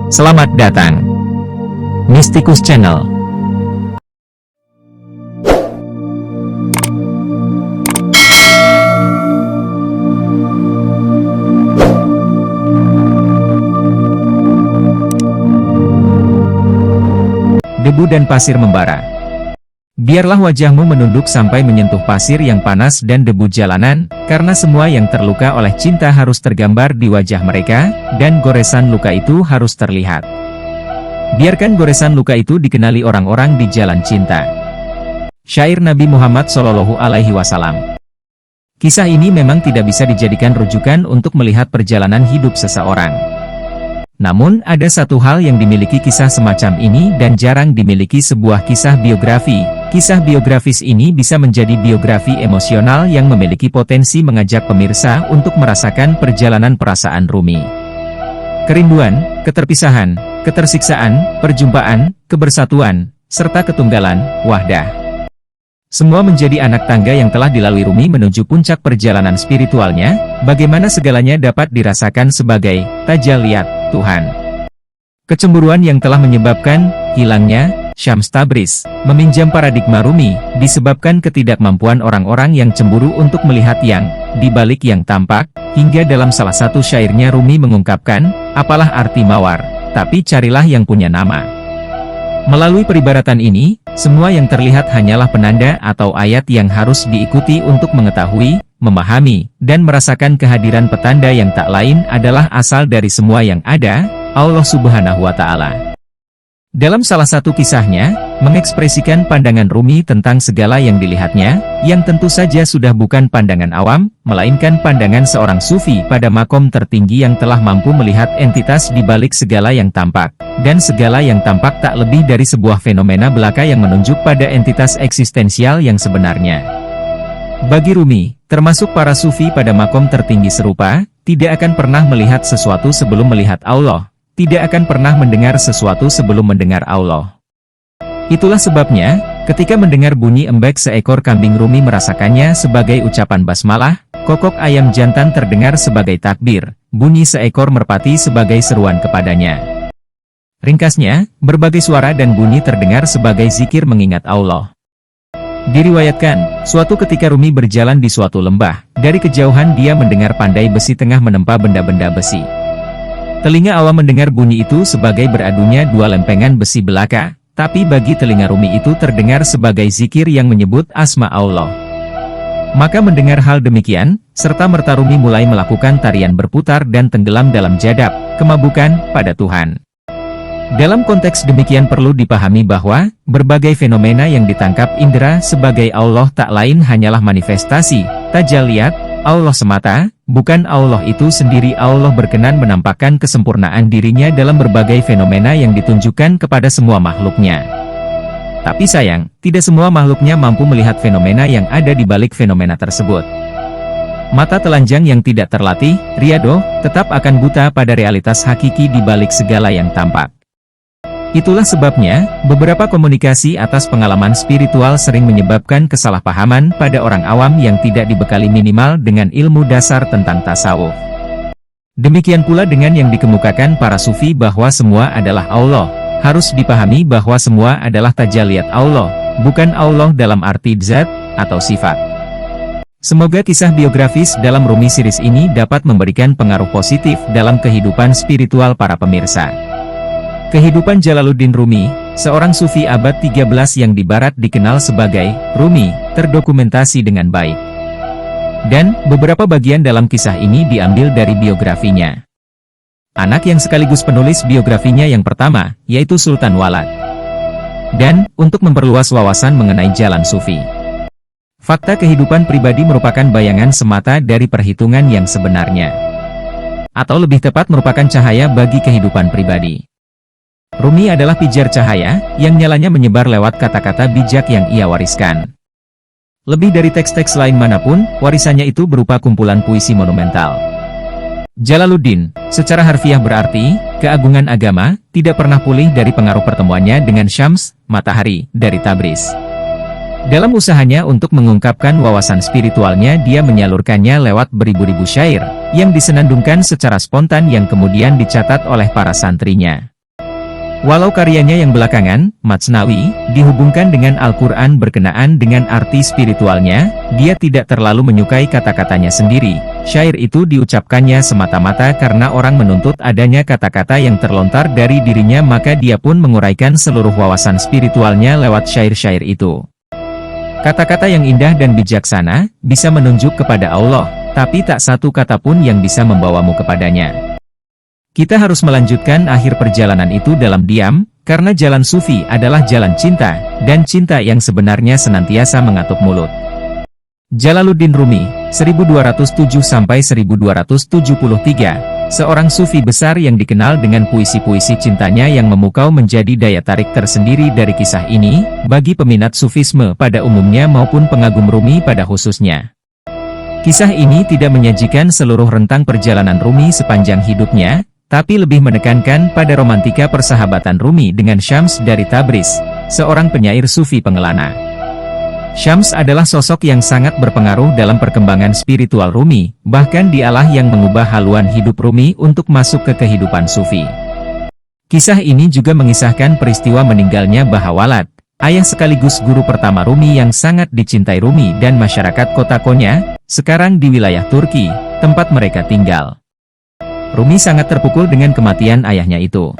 Selamat datang Mistikus Channel. Debu dan pasir membara. Biarlah wajahmu menunduk sampai menyentuh pasir yang panas dan debu jalanan, karena semua yang terluka oleh cinta harus tergambar di wajah mereka, dan goresan luka itu harus terlihat. Biarkan goresan luka itu dikenali orang-orang di jalan cinta. Syair Nabi Muhammad SAW. Kisah ini memang tidak bisa dijadikan rujukan untuk melihat perjalanan hidup seseorang. Namun, ada satu hal yang dimiliki kisah semacam ini dan jarang dimiliki sebuah kisah biografi. Kisah biografis ini bisa menjadi biografi emosional yang memiliki potensi mengajak pemirsa untuk merasakan perjalanan perasaan Rumi. Kerinduan, keterpisahan, ketersiksaan, perjumpaan, kebersatuan, serta ketunggalan, wahdah. Semua menjadi anak tangga yang telah dilalui Rumi menuju puncak perjalanan spiritualnya, bagaimana segalanya dapat dirasakan sebagai tajalliyat Tuhan. Kecemburuan yang telah menyebabkan hilangnya Syams Tabriz, meminjam paradigma Rumi, disebabkan ketidakmampuan orang-orang yang cemburu untuk melihat yang di balik yang tampak, hingga dalam salah satu syairnya Rumi mengungkapkan, apalah arti mawar, tapi carilah yang punya nama. Melalui peribaratan ini, semua yang terlihat hanyalah penanda atau ayat yang harus diikuti untuk mengetahui, memahami, dan merasakan kehadiran petanda yang tak lain adalah asal dari semua yang ada, Allah Subhanahu wa Ta'ala. Dalam salah satu kisahnya, mengekspresikan pandangan Rumi tentang segala yang dilihatnya, yang tentu saja sudah bukan pandangan awam, melainkan pandangan seorang sufi pada makom tertinggi yang telah mampu melihat entitas di balik segala yang tampak, dan segala yang tampak tak lebih dari sebuah fenomena belaka yang menunjuk pada entitas eksistensial yang sebenarnya. Bagi Rumi, termasuk para sufi pada makom tertinggi serupa, tidak akan pernah melihat sesuatu sebelum melihat Allah. Tidak akan pernah mendengar sesuatu sebelum mendengar Allah. Itulah sebabnya, ketika mendengar bunyi embek seekor kambing Rumi merasakannya sebagai ucapan basmalah, kokok ayam jantan terdengar sebagai takbir, bunyi seekor merpati sebagai seruan kepadanya. Ringkasnya, berbagai suara dan bunyi terdengar sebagai zikir mengingat Allah. Diriwayatkan, suatu ketika Rumi berjalan di suatu lembah, dari kejauhan dia mendengar pandai besi tengah menempa benda-benda besi. Telinga awam mendengar bunyi itu sebagai beradunya dua lempengan besi belaka, tapi bagi telinga Rumi itu terdengar sebagai zikir yang menyebut asma Allah. Maka mendengar hal demikian, serta merta Rumi mulai melakukan tarian berputar dan tenggelam dalam jadab, kemabukan, pada Tuhan. Dalam konteks demikian perlu dipahami bahwa, berbagai fenomena yang ditangkap indera sebagai Allah tak lain hanyalah manifestasi, tajalliyat, Allah semata, bukan Allah itu sendiri. Allah berkenan menampakkan kesempurnaan dirinya dalam berbagai fenomena yang ditunjukkan kepada semua makhluknya. Tapi sayang, tidak semua makhluknya mampu melihat fenomena yang ada di balik fenomena tersebut. Mata telanjang yang tidak terlatih, riado, tetap akan buta pada realitas hakiki di balik segala yang tampak. Itulah sebabnya, beberapa komunikasi atas pengalaman spiritual sering menyebabkan kesalahpahaman pada orang awam yang tidak dibekali minimal dengan ilmu dasar tentang tasawuf. Demikian pula dengan yang dikemukakan para sufi bahwa semua adalah Allah, harus dipahami bahwa semua adalah tajalliyat Allah, bukan Allah dalam arti zat atau sifat. Semoga kisah biografis dalam Rumi series ini dapat memberikan pengaruh positif dalam kehidupan spiritual para pemirsa. Kehidupan Jalaluddin Rumi, seorang sufi abad 13 yang di barat dikenal sebagai Rumi, terdokumentasi dengan baik. Dan, beberapa bagian dalam kisah ini diambil dari biografinya. Anak yang sekaligus penulis biografinya yang pertama, yaitu Sultan Walad. Dan, untuk memperluas wawasan mengenai jalan sufi. Fakta kehidupan pribadi merupakan bayangan semata dari perhitungan yang sebenarnya. Atau lebih tepat merupakan cahaya bagi kehidupan pribadi. Rumi adalah pijar cahaya, yang nyalanya menyebar lewat kata-kata bijak yang ia wariskan. Lebih dari teks-teks lain manapun, warisannya itu berupa kumpulan puisi monumental. Jalaluddin, secara harfiah berarti, keagungan agama, tidak pernah pulih dari pengaruh pertemuannya dengan Syams, matahari, dari Tabriz. Dalam usahanya untuk mengungkapkan wawasan spiritualnya, dia menyalurkannya lewat beribu-ribu syair, yang disenandungkan secara spontan yang kemudian dicatat oleh para santrinya. Walau karyanya yang belakangan, Matsnawi, dihubungkan dengan Al-Quran berkenaan dengan arti spiritualnya, dia tidak terlalu menyukai kata-katanya sendiri. Syair itu diucapkannya semata-mata karena orang menuntut adanya kata-kata yang terlontar dari dirinya, maka dia pun menguraikan seluruh wawasan spiritualnya lewat syair-syair itu. Kata-kata yang indah dan bijaksana, bisa menunjuk kepada Allah, tapi tak satu kata pun yang bisa membawamu kepadanya. Kita harus melanjutkan akhir perjalanan itu dalam diam, karena jalan sufi adalah jalan cinta, dan cinta yang sebenarnya senantiasa mengatup mulut. Jalaluddin Rumi, 1207–1273, seorang sufi besar yang dikenal dengan puisi-puisi cintanya yang memukau menjadi daya tarik tersendiri dari kisah ini, bagi peminat sufisme pada umumnya maupun pengagum Rumi pada khususnya. Kisah ini tidak menyajikan seluruh rentang perjalanan Rumi sepanjang hidupnya, tapi lebih menekankan pada romantika persahabatan Rumi dengan Syams dari Tabriz, seorang penyair sufi pengelana. Syams adalah sosok yang sangat berpengaruh dalam perkembangan spiritual Rumi, bahkan dialah yang mengubah haluan hidup Rumi untuk masuk ke kehidupan sufi. Kisah ini juga mengisahkan peristiwa meninggalnya Bahawalad, ayah sekaligus guru pertama Rumi yang sangat dicintai Rumi dan masyarakat kota Konya, sekarang di wilayah Turki, tempat mereka tinggal. Rumi sangat terpukul dengan kematian ayahnya itu.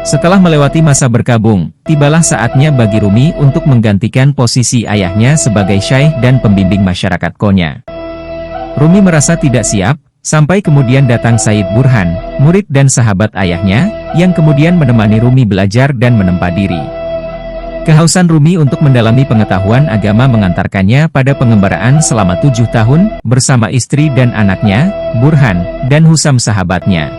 Setelah melewati masa berkabung, tibalah saatnya bagi Rumi untuk menggantikan posisi ayahnya sebagai syaikh dan pembimbing masyarakat Konya. Rumi merasa tidak siap, sampai kemudian datang Said Burhan, murid dan sahabat ayahnya, yang kemudian menemani Rumi belajar dan menempa diri. Kehausan Rumi untuk mendalami pengetahuan agama mengantarkannya pada pengembaraan selama 7 tahun, bersama istri dan anaknya, Burhan, dan Husam sahabatnya.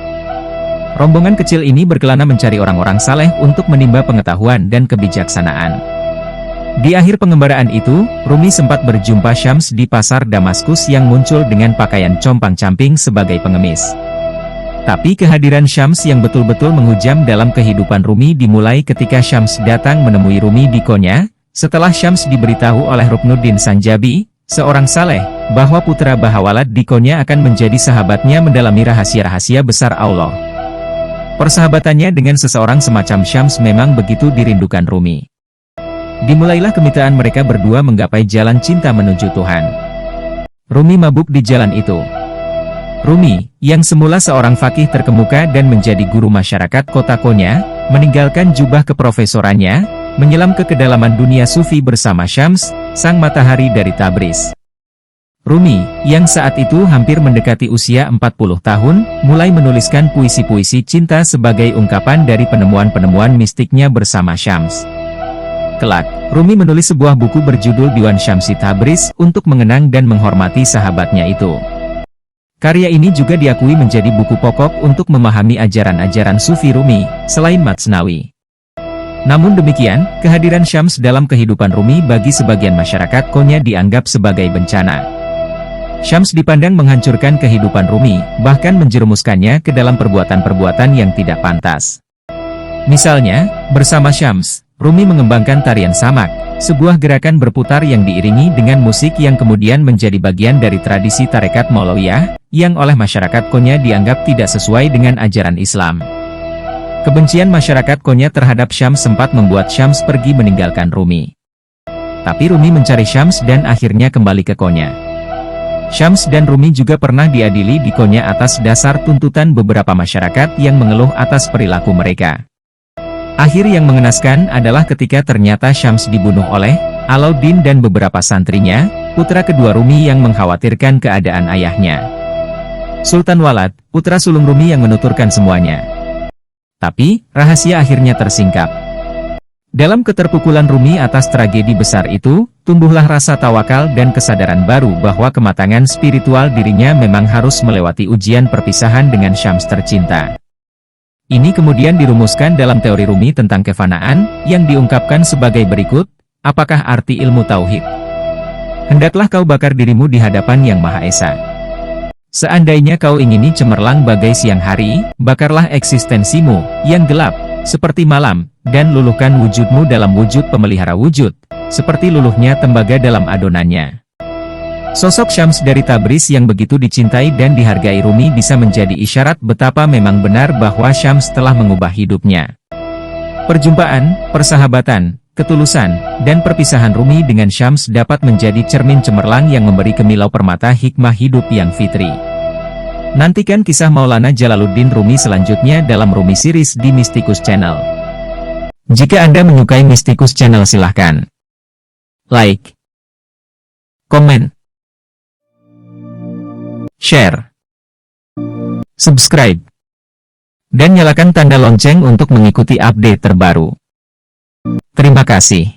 Rombongan kecil ini berkelana mencari orang-orang saleh untuk menimba pengetahuan dan kebijaksanaan. Di akhir pengembaraan itu, Rumi sempat berjumpa Syams di pasar Damaskus yang muncul dengan pakaian compang-camping sebagai pengemis. Tapi kehadiran Syams yang betul-betul menghujam dalam kehidupan Rumi dimulai ketika Syams datang menemui Rumi di Konya, setelah Syams diberitahu oleh Ruknuddin Sanjabi, seorang saleh, bahwa putra Bahawalad di Konya akan menjadi sahabatnya mendalami rahasia-rahasia besar Allah. Persahabatannya dengan seseorang semacam Syams memang begitu dirindukan Rumi. Dimulailah kemitraan mereka berdua menggapai jalan cinta menuju Tuhan. Rumi mabuk di jalan itu. Rumi, yang semula seorang fakih terkemuka dan menjadi guru masyarakat kota Konya, meninggalkan jubah keprofesorannya, menyelam ke kedalaman dunia sufi bersama Syams, sang matahari dari Tabriz. Rumi, yang saat itu hampir mendekati usia 40 tahun, mulai menuliskan puisi-puisi cinta sebagai ungkapan dari penemuan-penemuan mistiknya bersama Syams. Kelak, Rumi menulis sebuah buku berjudul Diwan Syamsi Tabriz untuk mengenang dan menghormati sahabatnya itu. Karya ini juga diakui menjadi buku pokok untuk memahami ajaran-ajaran Sufi Rumi, selain Matsnawi. Namun demikian, kehadiran Syams dalam kehidupan Rumi bagi sebagian masyarakat Konya dianggap sebagai bencana. Syams dipandang menghancurkan kehidupan Rumi, bahkan menjerumuskannya ke dalam perbuatan-perbuatan yang tidak pantas. Misalnya, bersama Syams, Rumi mengembangkan tarian samak, sebuah gerakan berputar yang diiringi dengan musik yang kemudian menjadi bagian dari tradisi tarekat Maulawiyah, yang oleh masyarakat Konya dianggap tidak sesuai dengan ajaran Islam. Kebencian masyarakat Konya terhadap Syams sempat membuat Syams pergi meninggalkan Rumi. Tapi Rumi mencari Syams dan akhirnya kembali ke Konya. Syams dan Rumi juga pernah diadili di Konya atas dasar tuntutan beberapa masyarakat yang mengeluh atas perilaku mereka. Akhir yang mengenaskan adalah ketika ternyata Syams dibunuh oleh Alauddin dan beberapa santrinya, putra kedua Rumi yang mengkhawatirkan keadaan ayahnya. Sultan Walad, putra sulung Rumi yang menuturkan semuanya. Tapi, rahasia akhirnya tersingkap. Dalam keterpukulan Rumi atas tragedi besar itu, tumbuhlah rasa tawakal dan kesadaran baru bahwa kematangan spiritual dirinya memang harus melewati ujian perpisahan dengan Syams tercinta. Ini kemudian dirumuskan dalam teori Rumi tentang kefanaan, yang diungkapkan sebagai berikut, apakah arti ilmu tauhid? Hendaklah kau bakar dirimu di hadapan Yang Maha Esa. Seandainya kau ingini cemerlang bagai siang hari, bakarlah eksistensimu, yang gelap, seperti malam, dan luluhkan wujudmu dalam wujud pemelihara wujud, seperti luluhnya tembaga dalam adonannya. Sosok Syams dari Tabriz yang begitu dicintai dan dihargai Rumi bisa menjadi isyarat betapa memang benar bahwa Syams telah mengubah hidupnya. Perjumpaan, persahabatan, ketulusan, dan perpisahan Rumi dengan Syams dapat menjadi cermin cemerlang yang memberi kemilau permata hikmah hidup yang fitri. Nantikan kisah Maulana Jalaluddin Rumi selanjutnya dalam Rumi Series di Mistikus Channel. Jika Anda menyukai Mistikus Channel silahkan like, komen, share, subscribe, dan nyalakan tanda lonceng untuk mengikuti update terbaru. Terima kasih.